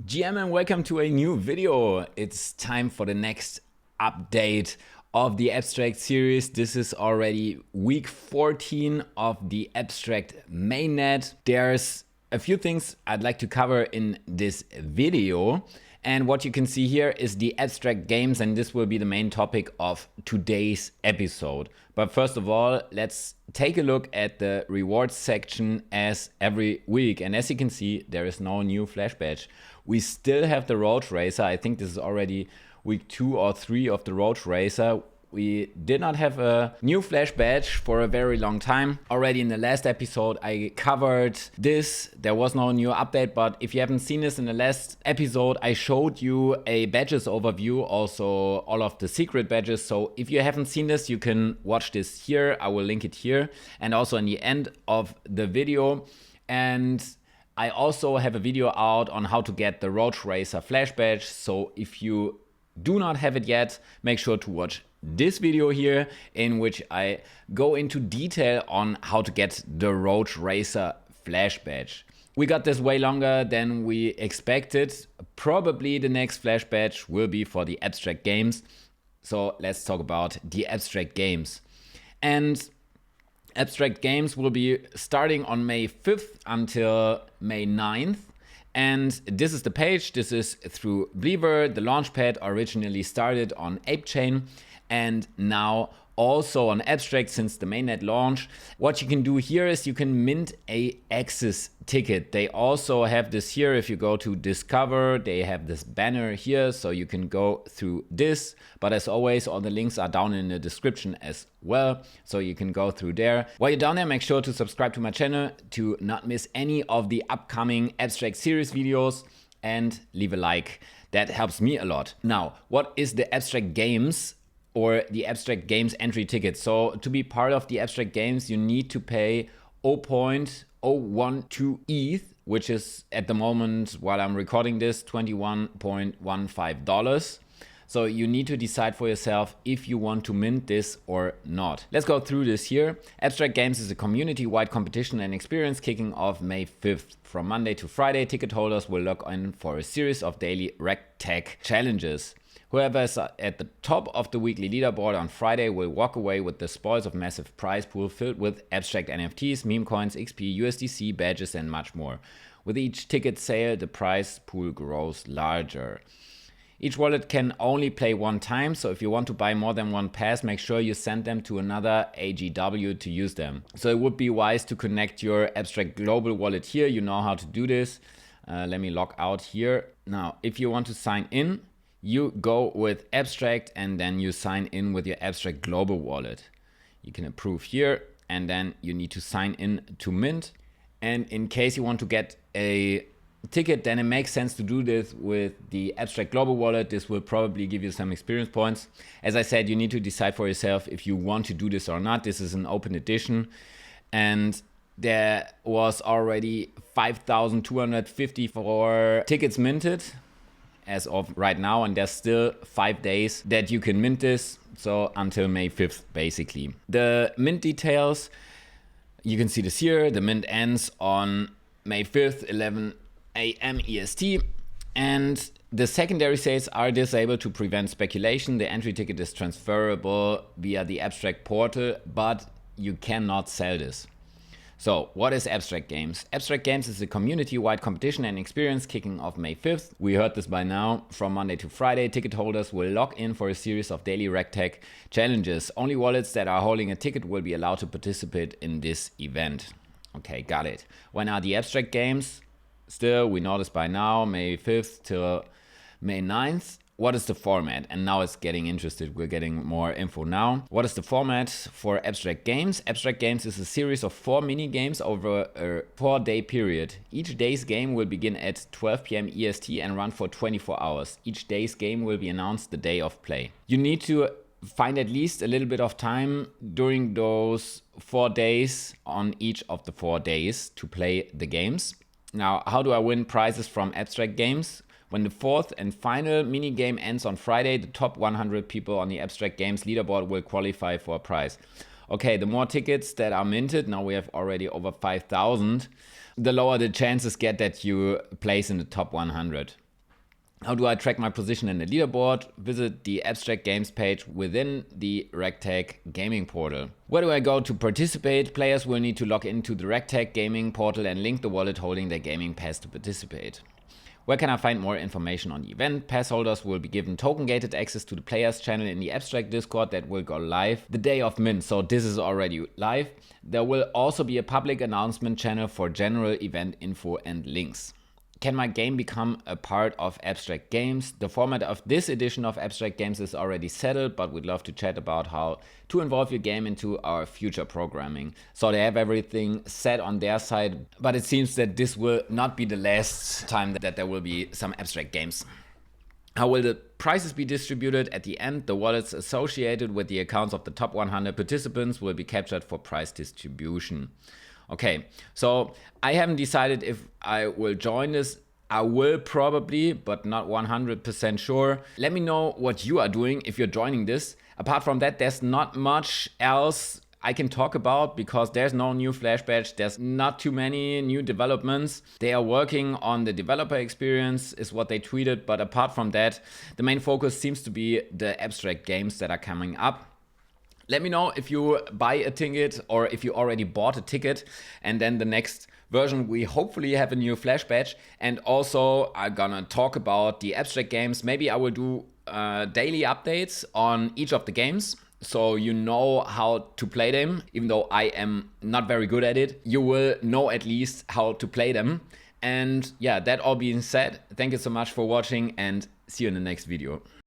GM and welcome to a new video. It's time for the next update of the Abstract series. This is already week 14 of the Abstract Mainnet. There's a few things I'd like to cover in this video. And what you can see here is the abstract games, and this will be the main topic of today's episode. But first of all, let's take a look at the rewards section as every week. And as you can see, there is no new flash badge. We still have the Roach Racer. I think this is already week 2 or 3 of the Roach Racer. We did not have a new flash badge for a very long time. Already in the last episode, I covered this. There was no new update, but if you haven't seen this in the last episode, I showed you a badges overview, also all of the secret badges. So if you haven't seen this, you can watch this here. I will link it here and also in the end of the video. And I also have a video out on how to get the Roach Racer flash badge. So if you do not have it yet, make sure to watch this video here, in which I go into detail on how to get the Roach Racer flash badge. We got this way longer than we expected. Probably the next flash badge will be for the abstract games. So let's talk about the abstract games. And abstract games will be starting on May 5th until May 9th. And this is the page. This is through Leaderboard. The launchpad originally started on ApeChain and now also on Abstract since the mainnet launch. What you can do here is you can mint a access ticket. They also have this here. If you go to Discover, they have this banner here, so you can go through this. But as always, all the links are down in the description as well, so you can go through there. While you're down there, make sure to subscribe to my channel to not miss any of the upcoming Abstract series videos and leave a like. That helps me a lot. Now, what is the Abstract Games or the Abstract Games entry ticket? So to be part of the Abstract Games, you need to pay 0.012 ETH, which is at the moment, while I'm recording this, $21.15. So you need to decide for yourself if you want to mint this or not. Let's go through this here. Abstract Games is a community-wide competition and experience kicking off May 5th. From Monday to Friday, ticket holders will log in for a series of daily RECTAC challenges. Whoever is at the top of the weekly leaderboard on Friday will walk away with the spoils of massive prize pool filled with abstract NFTs, meme coins, XP, USDC, badges, and much more. With each ticket sale, the prize pool grows larger. Each wallet can only play one time, so if you want to buy more than one pass, make sure you send them to another AGW to use them. So it would be wise to connect your Abstract Global wallet here. You know how to do this. Let me log out here. Now, if you want to sign in, you go with Abstract and then you sign in with your Abstract Global wallet. You can approve here and then you need to sign in to Mint. And in case you want to get a ticket, then it makes sense to do this with the Abstract Global wallet. This will probably give you some experience points. As I said, you need to decide for yourself if you want to do this or not. This is an open edition and there was already 5,254 tickets minted as of right now, and there's still 5 days that you can mint this, so until May 5th basically. The mint details, you can see this here. The mint ends on May 5th, 11 AM EST, and the secondary sales are disabled to prevent speculation. The entry ticket is transferable via the Abstract portal, but you cannot sell this. So what is Abstract Games? Abstract Games is a community-wide competition and experience kicking off May 5th. We heard this by now. From Monday to Friday, ticket holders will log in for a series of daily RECTAC challenges. Only wallets that are holding a ticket will be allowed to participate in this event. Okay, got it. When are the Abstract Games? Still, we know this by now, May 5th till May 9th. What is the format? And now it's getting interesting. We're getting more info now. What is the format for Abstract Games? Abstract Games is a series of 4 mini games over a 4-day period. Each day's game will begin at 12 PM EST and run for 24 hours. Each day's game will be announced the day of play. You need to find at least a little bit of time during those 4 days on each of the 4 days to play the games. Now, how do I win prizes from Abstract Games? When the 4th and final minigame ends on Friday, the top 100 people on the Abstract Games leaderboard will qualify for a prize. Okay, the more tickets that are minted, now we have already over 5,000, the lower the chances get that you place in the top 100. How do I track my position in the leaderboard? Visit the Abstract Games page within the RECTAC gaming portal. Where do I go to participate? Players will need to log into the RECTAC gaming portal and link the wallet holding their gaming pass to participate. Where can I find more information on the event? Pass holders will be given token-gated access to the players channel in the Abstract Discord that will go live the day of mint. So this is already live. There will also be a public announcement channel for general event info and links. Can my game become a part of Abstract Games? The format of this edition of Abstract Games is already settled, but we'd love to chat about how to involve your game into our future programming. So they have everything set on their side, but it seems that this will not be the last time that there will be some Abstract Games. How will the prizes be distributed? At the end, the wallets associated with the accounts of the top 100 participants will be captured for prize distribution. Okay, so I haven't decided if I will join this. I will probably, but not 100% sure. Let me know what you are doing if you're joining this. Apart from that, there's not much else I can talk about because there's no new Flash badge. There's not too many new developments. They are working on the developer experience is what they tweeted. But apart from that, the main focus seems to be the Abstract Games that are coming up. Let me know if you buy a ticket or if you already bought a ticket, and then the next version we hopefully have a new Flash badge. And also I'm gonna talk about the Abstract Games. Maybe I will do daily updates on each of the games, so you know how to play them. Even though I am not very good at it, you will know at least how to play them. And yeah, that all being said, thank you so much for watching and see you in the next video.